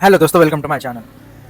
Hello दोस्तों, welcome to my channel.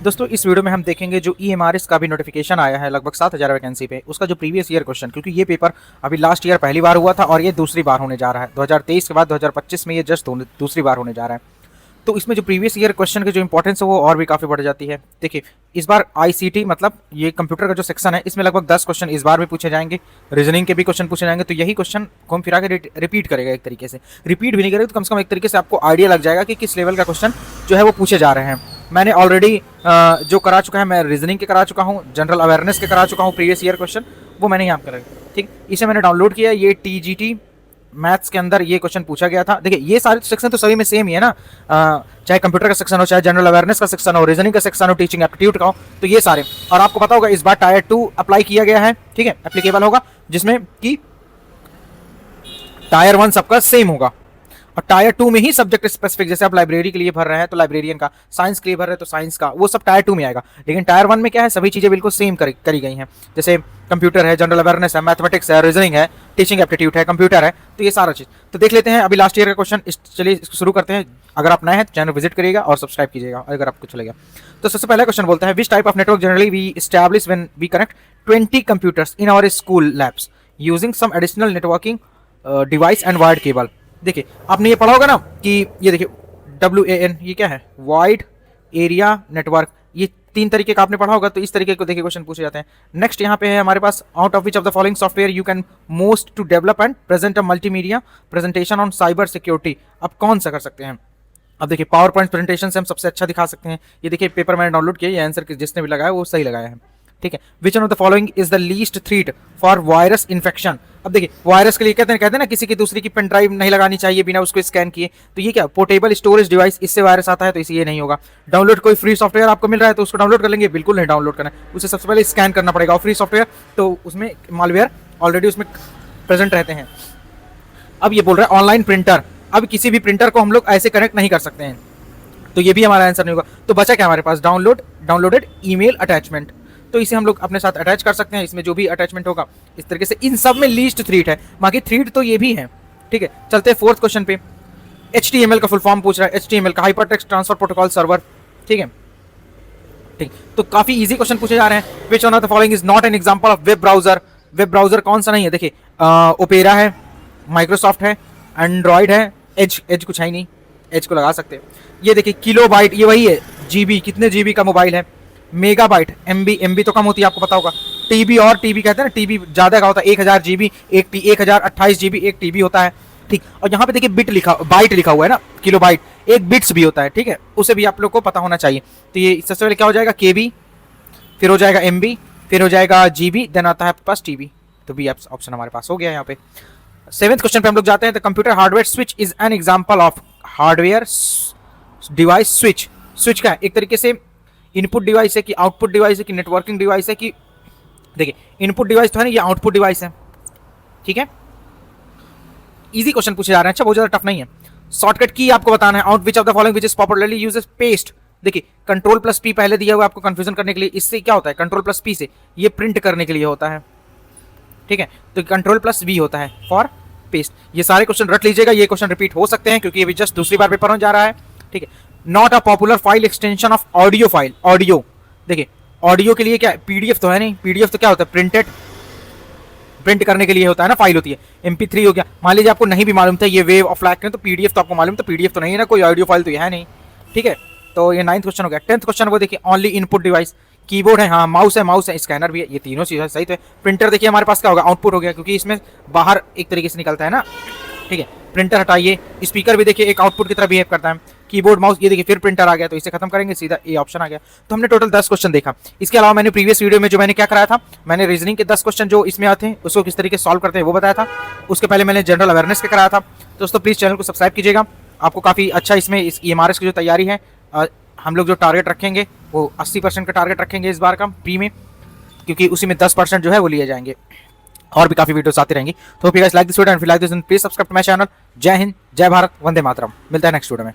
दोस्तों, इस वीडियो में हम देखेंगे जो ईएमआरएस का भी नोटिफिकेशन आया है लगभग 7000 वैकेंसी पे, उसका जो प्रीवियस ईयर क्वेश्चन, क्योंकि ये पेपर अभी लास्ट ईयर पहली बार हुआ था और ये दूसरी बार होने जा रहा है। 2023 के बाद 2025 में ये जस्ट दूसरी बार होने जा रहा है। तो इसमें जो प्रीवियस ईयर क्वेश्चन की जो इंपॉर्टेंस है वो और भी काफ़ी बढ़ जाती है। देखिए, इस बार आईसीटी मतलब ये कंप्यूटर का जो सेक्शन है, इसमें लगभग 10 क्वेश्चन इस बार भी पूछे जाएंगे। रीजनिंग के भी क्वेश्चन पूछे जाएंगे, तो यही क्वेश्चन घूम फिरा के रिपीट करेगा। एक तरीके से रिपीट भी नहीं करेगा तो कम से कम एक तरीके से आपको आइडिया लग जाएगा कि किस लेवल का क्वेश्चन जो है वो पूछे जा रहे हैं। मैंने ऑलरेडी जो करा चुका है, मैं रीजनिंग के करा चुका हूँ, जनरल अवेयरनेस के करा चुका हूँ प्रीवियस ईयर क्वेश्चन, वो मैंने यहाँ करा। ठीक, इसे मैंने डाउनलोड किया। ये टीजीटी मैथ्स के अंदर ये क्वेश्चन पूछा गया था। देखिए, ये सारे सेक्शन तो सभी में सेम ही है ना, चाहे कंप्यूटर का सेक्शन हो, चाहे जनरल अवेयरनेस का सेक्शन हो, रीजनिंग का सेक्शन हो, टीचिंग एप्टीट्यूड का हो, तो ये सारे। और आपको पता होगा इस बार टायर 2 अप्लाई किया गया है, ठीक है, एप्लीकेबल होगा, जिसमें कि टायर 1 सबका सेम होगा और टायर 2 में ही सब्जेक्ट स्पेसिफिक, जैसे आप लाइब्रेरी के लिए भर रहे हैं तो लाइब्रेरियन का, साइंस के लिए भर रहे हैं तो साइंस का, वो सब टायर 2 में आएगा। लेकिन टायर 1 में क्या है, सभी चीज़ें बिल्कुल सेम करी गई हैं। जैसे कंप्यूटर है, जनरल अवेयरनेस है, मैथमेटिक्स है, रीजनिंग है, टीचिंग एप्टीट्यूड है, कंप्यूटर है, तो ये सारा चीज़ तो देख लेते हैं। अभी लास्ट ईयर का क्वेश्चन, चलिए इसको शुरू करते हैं। अगर आप नए हैं तो चैनल विजिट करिएगा और सब्सक्राइब कीजिएगा अगर आपको अच्छा लगेगा। तो सबसे पहला क्वेश्चन बोलता है, which type of network generally we establish when we connect 20 computers in our school labs using some additional networking device and wired cable. देखिए, आपने ये पढ़ा होगा ना कि ये देखिए WAN, ये क्या है, वाइड एरिया नेटवर्क, ये 3 तरीके का आपने पढ़ा होगा। तो इस तरीके को देखिए क्वेश्चन पूछे जाते हैं। नेक्स्ट यहाँ पे है हमारे पास, out of which of the following software you can most to develop and present a multimedia presentation on cyber security. अब कौन सा कर सकते हैं? अब देखिए, पावर पॉइंट प्रेजेंटेशन से हम सबसे अच्छा दिखा सकते हैं। ये देखिए पेपर मैंने डाउनलोड किया, ये आंसर जिसने भी लगाया वो सही लगाया है, ठीक है। Which one of the following is the least threat for virus infection. अब देखिए, वायरस के लिए कहते हैं ना, किसी की दूसरी की पेन ड्राइव नहीं लगानी चाहिए बिना उसको स्कैन किए। तो ये क्या, पोर्टेबल स्टोरेज डिवाइस, इससे वायरस आता है, तो इसे ये नहीं होगा। डाउनलोड कोई फ्री सॉफ्टवेयर आपको मिल रहा है तो उसको डाउनलोड कर लेंगे, बिल्कुल नहीं डाउनलोड करना है, उसे सबसे पहले स्कैन करना पड़ेगा। और फ्री सॉफ्टवेयर तो उसमें मालवेयर ऑलरेडी उसमें प्रेजेंट रहते हैं। अब ये बोल रहा है ऑनलाइन प्रिंटर। अब किसी भी प्रिंटर को हम लोग ऐसे कनेक्ट नहीं कर सकते हैं, तो ये भी हमारा आंसर नहीं होगा। तो बचा क्या हमारे पास, डाउनलोडेड ईमेल अटैचमेंट, तो इसे हम लोग अपने साथ अटैच कर सकते हैं। इसमें जो भी अटैचमेंट होगा इस तरीके से, इन सब में लीस्ट थ्रेट है, बाकी थ्रेट तो ये भी है, ठीक है। चलते हैं 4th क्वेश्चन पे। HTML का फुल फॉर्म पूछ रहा है, HTML का हाइपरटेक्स्ट ट्रांसफर प्रोटोकॉल सर्वर, ठीक है, ठीक। तो काफी इजी क्वेश्चन पूछे जा रहे हैं। Which one of the following is not an example of web browser. Web browser कौन सा नहीं है? देखिए, ओपेरा है, माइक्रोसॉफ्ट है, एंड्रॉइड है, एज कुछ है ही नहीं, एज को लगा सकते हैं। ये देखिए किलोबाइट, ये वही है, जीबी, कितने जीबी का मोबाइल है, मेगाबाइट, एमबी तो कम होती है, आपको पता होगा। टीबी, और टीबी कहते हैं ना, टीबी ज्यादा का होता है, 1000 जीबी, 1028 जीबी एक टीबी होता है, ठीक। और यहाँ पे देखिए बाइट लिखा हुआ है ना, किलोबाइट, एक बिट्स भी होता है, ठीक है, उसे भी आप लोग को पता होना चाहिए। तो ये सबसे पहले क्या हो जाएगा, केबी, फिर हो जाएगा एमबी, फिर हो जाएगा जीबी, देन आता है आपके पास टीबी। तो बी ऑप्शन हमारे पास हो गया यहाँ पे। 7th क्वेश्चन पे हम लोग जाते हैं। The computer hardware switch is an example of hardware device switch. Switch का एक तरीके से इनपुट डिवाइस है कि आउटपुट डिवाइस है कि नेटवर्किंग डिवाइस है कि, देखिए इनपुट डिवाइस तो है ना, ये आउटपुट डिवाइस है, ठीक है। इजी क्वेश्चन पूछे जा रहे हैं, अच्छा बहुत ज्यादा टफ नहीं है। शॉर्टकट की आपको बताना है, out which of the following which is popularly used paste. देखिए Ctrl+P पहले दिया हुआ आपको कंफ्यूजन करने के लिए, इससे क्या होता है, Ctrl+P से ये प्रिंट करने के लिए होता है, ठीक है। तो Ctrl+V होता है फॉर पेस्ट। ये सारे क्वेश्चन रट लीजिएगा, ये क्वेश्चन रिपीट हो सकते हैं क्योंकि अभी जस्ट दूसरी बार पेपर होने जा रहा है, ठीक है। Not a popular file extension of audio file. Audio, देखिए ऑडियो के लिए क्या, पीडीएफ तो है नहीं, पीडीएफ तो क्या होता है, प्रिंट करने के लिए होता है ना, फाइल होती है। MP3 हो गया, मान लीजिए आपको नहीं भी मालूम था ये वेव और फ्लैग है, तो पीडीएफ तो आपको मालूम, तो पीडीएफ तो नहीं है ना, कोई ऑडियो फाइल तो ये है नहीं, ठीक है। तो ये 9th क्वेश्चन हो गया। 10th क्वेश्चन वो देखिए, ओनली इनपुट डिवाइस, कीबोर्ड है, हाँ, माउस है, स्कैनर भी है, ये तीनों चीज़ें सही तो है। प्रिंटर देखिए हमारे पास क्या होगा, आउटपुट हो गया, क्योंकि इसमें बाहर एक तरीके से निकलता है ना, ठीक है। प्रिंटर हटाइए, स्पीकर भी देखिए एक आउटपुट की तरह बिहेव करता है। कीबोर्ड, माउस, ये देखिए फिर प्रिंटर आ गया, तो इसे खत्म करेंगे, सीधा ए ऑप्शन आ गया। तो हमने टोटल 10 क्वेश्चन देखा। इसके अलावा मैंने प्रीवियस वीडियो में जो मैंने क्या कराया था, मैंने रीजनिंग के 10 क्वेश्चन जो इसमें आते हैं उसको किस तरीके से सॉल्व करते हैं वो बताया था। उसके पहले मैंने जनरल अवेयरनेस के कराया था। दोस्तों प्लीज़ चैनल को सब्सक्राइब कीजिएगा, आपको काफ़ी अच्छा इसमें इस EMRS की जो तैयारी है, हम लोग जो टारगेट रखेंगे वो 80% का टारगेट रखेंगे इस बार का प्री में, क्योंकि उसी में 10% जो है वो लिए जाएंगे। और भी काफ़ी वीडियोस आती रहेंगी। तो hope you guys like this video and if you like this then please subscribe to my channel. जय हिंद, जय भारत, वंदे मातरम। मिलता है नेक्स्ट वीडियो में।